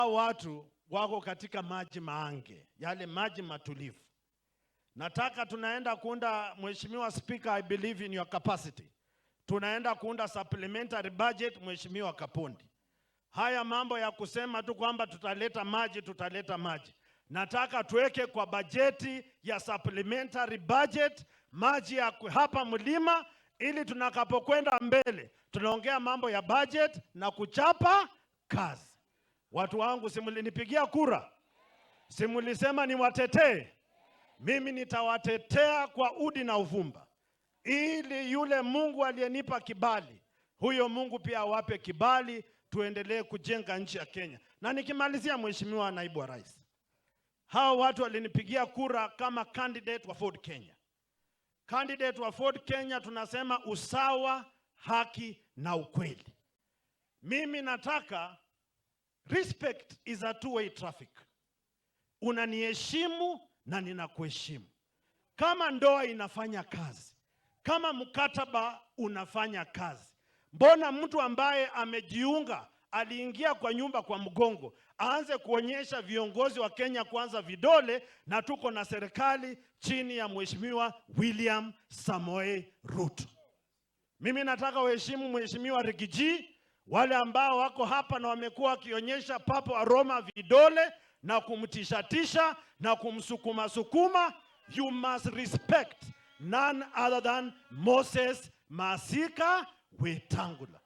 hao watu wako katika maji maange, yale maji matulivu. Nataka tunaenda kuunda, Mheshimiwa Speaker, I believe in your capacity. Tunaenda kuunda supplementary budget, Mheshimiwa Kapondi. Haya mambo ya kusema tu kwamba tutaleta maji. Nataka tuweke kwa bajeti ya supplementary budget maji ya hapa mlima, ili tunakapokwenda mbele tunaongea mambo ya budget na kuchapa kazi. Watu wangu, simulinipigia kura, simulisema niwatetee. Mimi nitawatetea kwa udi na uvumba, ili yule Mungu aliyenipa kibali, huyo Mungu pia awape kibali, tuendelee kujenga nchi ya Kenya. Na nikimalizia, Mheshimiwa Naibu wa Rais, hao watu walinipigia kura kama candidate wa Ford Kenya. Candidate wa Ford Kenya tunasema usawa, haki na ukweli. Mimi nataka respect is a two-way traffic. Unaniheshimu na ninakuheshimu. Kama ndoa inafanya kazi, kama mkataba unafanya kazi, mbona mtu ambaye amejiunga, aliingia kwa nyumba kwa mgongo, aanze kuonyesha viongozi wa Kenya Kwanza vidole, na tuko na serikali chini ya Mheshimiwa William Samoei Ruto? Mimi nataka uheshimu Mheshimiwa Rigiji, wale ambao wako hapa na wamekuwa wakionyesha Papa wa Roma vidole na kumtishatisha na kumsukuma. You must respect none other than Moses Masika Wetangula.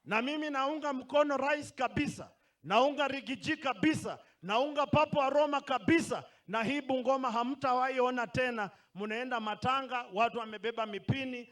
Na mimi naunga mkono rais kabisa, naunga Rigiji kabisa, naunga Papa wa Roma kabisa. Na hii Bungoma hamtawahi ona tena, munaenda matanga, watu wamebeba mipini,